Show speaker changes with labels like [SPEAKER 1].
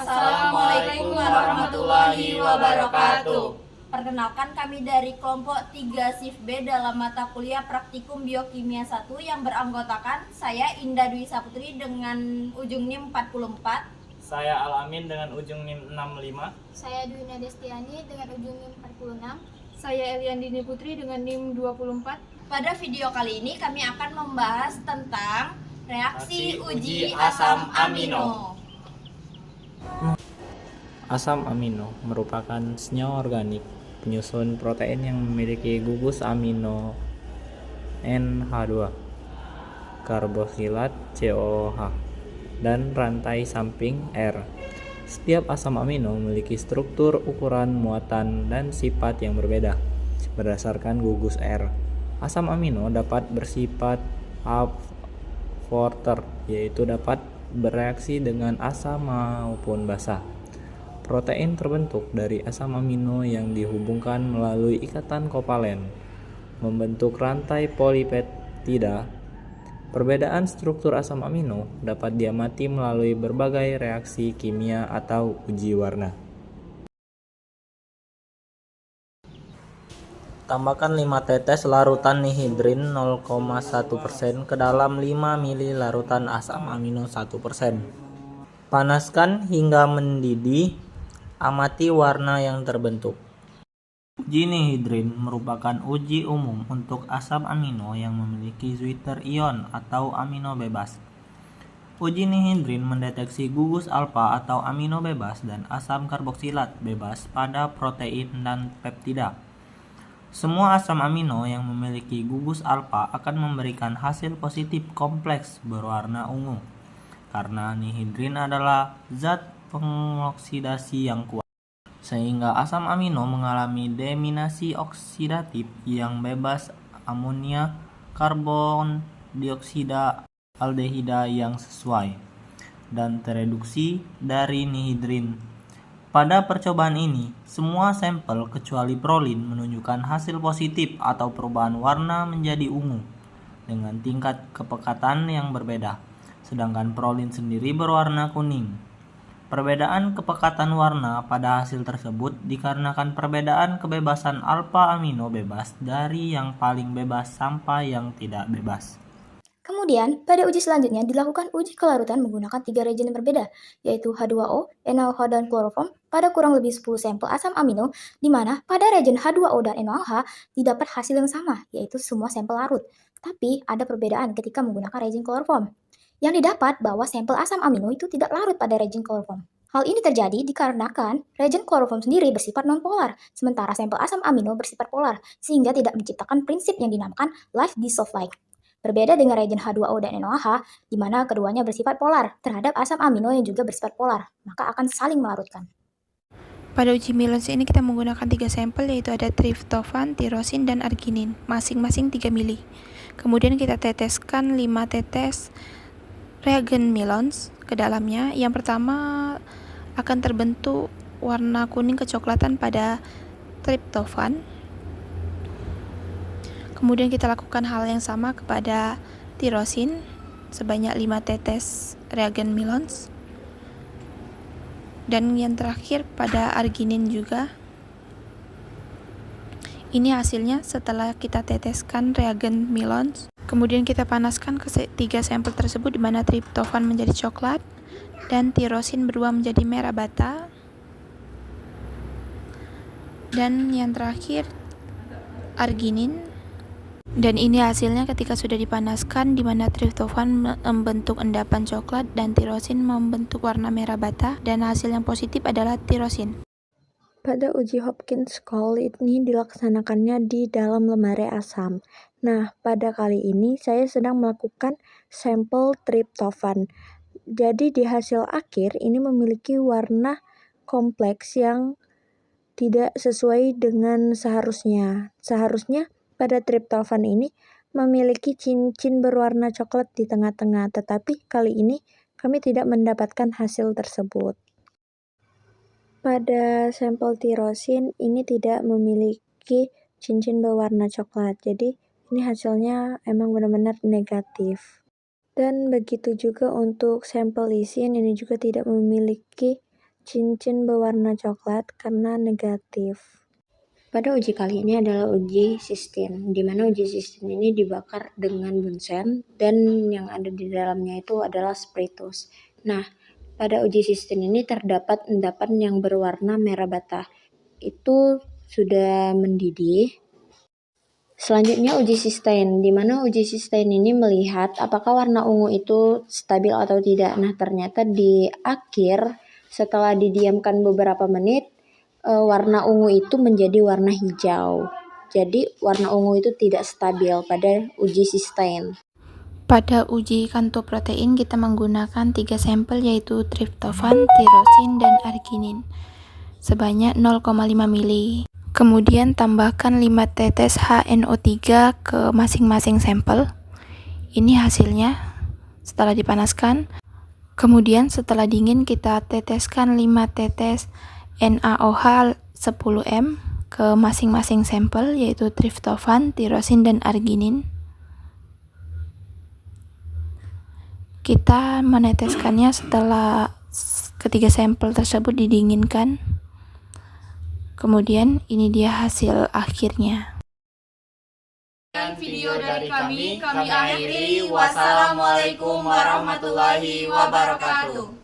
[SPEAKER 1] Assalamualaikum warahmatullahi wabarakatuh.
[SPEAKER 2] Perkenalkan, kami dari kelompok 3 SIF B dalam mata kuliah Praktikum Biokimia 1 yang beranggotakan saya Indah Dwi Saputri dengan ujung NIM 44.
[SPEAKER 1] Saya Al-Amin dengan ujung NIM 65.
[SPEAKER 3] Saya Dwina Destiani dengan ujung NIM 46.
[SPEAKER 4] Saya Eliandini Putri dengan NIM 24.
[SPEAKER 2] Pada video kali ini kami akan membahas tentang reaksi uji
[SPEAKER 1] asam
[SPEAKER 2] asam
[SPEAKER 1] amino.
[SPEAKER 2] amino.
[SPEAKER 1] Asam amino merupakan senyawa organik penyusun protein yang memiliki gugus amino NH2, karboksilat COOH, dan rantai samping R. Setiap asam amino memiliki struktur, ukuran, muatan, dan sifat yang berbeda berdasarkan gugus R. Asam amino dapat bersifat aporter, yaitu dapat bereaksi dengan asam maupun basa. Protein terbentuk dari asam amino yang dihubungkan melalui ikatan kovalen, membentuk rantai polipeptida. Perbedaan struktur asam amino dapat diamati melalui berbagai reaksi kimia atau uji warna. Tambahkan 5 tetes larutan nihidrin 0,1% ke dalam 5 ml larutan asam amino 1%. Panaskan hingga mendidih, amati warna yang terbentuk. Uji nihidrin merupakan uji umum untuk asam amino yang memiliki zwitter ion atau amino bebas. Uji nihidrin mendeteksi gugus alfa atau amino bebas dan asam karboksilat bebas pada protein dan peptida. Semua asam amino yang memiliki gugus alfa akan memberikan hasil positif kompleks berwarna ungu, karena nihidrin adalah zat pengoksidasi yang kuat, sehingga asam amino mengalami deminasi oksidatif yang bebas amonia, karbon dioksida, aldehida yang sesuai, dan tereduksi dari nihidrin. Pada percobaan ini, semua sampel kecuali prolin menunjukkan hasil positif atau perubahan warna menjadi ungu dengan tingkat kepekatan yang berbeda, sedangkan prolin sendiri berwarna kuning. Perbedaan kepekatan warna pada hasil tersebut dikarenakan perbedaan kebebasan alfa amino bebas dari yang paling bebas sampai yang tidak bebas.
[SPEAKER 3] Kemudian, pada uji selanjutnya dilakukan uji kelarutan menggunakan 3 reagen yang berbeda, yaitu H2O, NaOH, dan kloroform pada kurang lebih 10 sampel asam amino, di mana pada reagen H2O dan NaOH didapat hasil yang sama, yaitu semua sampel larut. Tapi, ada perbedaan ketika menggunakan reagen kloroform. Yang didapat bahwa sampel asam amino itu tidak larut pada reagen kloroform. Hal ini terjadi dikarenakan reagen kloroform sendiri bersifat non-polar, sementara sampel asam amino bersifat polar, sehingga tidak menciptakan prinsip yang dinamakan life dissolve like. Berbeda dengan reagen H2O dan NaOH, di mana keduanya bersifat polar terhadap asam amino yang juga bersifat polar, maka akan saling melarutkan.
[SPEAKER 4] Pada uji Milons ini kita menggunakan 3 sampel, yaitu ada triptofan, tirosin, dan arginin, masing-masing 3 mili. Kemudian kita teteskan 5 tetes reagen Milons ke dalamnya. Yang pertama akan terbentuk warna kuning kecoklatan pada triptofan. Kemudian kita lakukan hal yang sama kepada tirosin sebanyak 5 tetes reagen Milons. Dan yang terakhir pada arginin juga. Ini hasilnya setelah kita teteskan reagen Milons. Kemudian kita panaskan ke 3 sampel tersebut, di mana triptofan menjadi coklat dan tirosin berubah menjadi merah bata. Dan yang terakhir arginin. Dan ini hasilnya ketika sudah dipanaskan, di mana triptofan membentuk endapan coklat dan tirosin membentuk warna merah bata, dan hasil yang positif adalah tirosin.
[SPEAKER 5] Pada uji Hopkins Call ini dilaksanakannya di dalam lemari asam. Nah, pada kali ini saya sedang melakukan sampel triptofan. Jadi di hasil akhir ini memiliki warna kompleks yang tidak sesuai dengan seharusnya. Seharusnya pada triptofan ini memiliki cincin berwarna coklat di tengah-tengah, tetapi kali ini kami tidak mendapatkan hasil tersebut. Pada sampel tirosin ini tidak memiliki cincin berwarna coklat, jadi ini hasilnya emang benar-benar negatif. Dan begitu juga untuk sampel lisin, ini juga tidak memiliki cincin berwarna coklat karena negatif. Pada uji kali ini adalah uji sistem, di mana uji sistem ini dibakar dengan bunsen dan yang ada di dalamnya itu adalah spiritus. Nah, pada uji sistem ini terdapat endapan yang berwarna merah bata. Itu sudah mendidih. Selanjutnya uji sustain, di mana uji sustain ini melihat apakah warna ungu itu stabil atau tidak. Nah, ternyata di akhir setelah didiamkan beberapa menit, warna ungu itu menjadi warna hijau. Jadi warna ungu itu tidak stabil pada uji sustain.
[SPEAKER 4] Pada uji kantoprotein kita menggunakan 3 sampel yaitu triptofan, tirosin, dan arginin sebanyak 0,5 mili. Kemudian tambahkan 5 tetes HNO3 ke masing-masing sampel. Ini hasilnya setelah dipanaskan. Kemudian setelah dingin kita teteskan 5 tetes NaOH 10 m ke masing-masing sampel yaitu triptofan, tirosin, dan arginin. Kita meneteskannya setelah ketiga sampel tersebut didinginkan. Kemudian ini dia hasil akhirnya.
[SPEAKER 2] Video dari kami akhiri. Wassalamualaikum warahmatullahi wabarakatuh.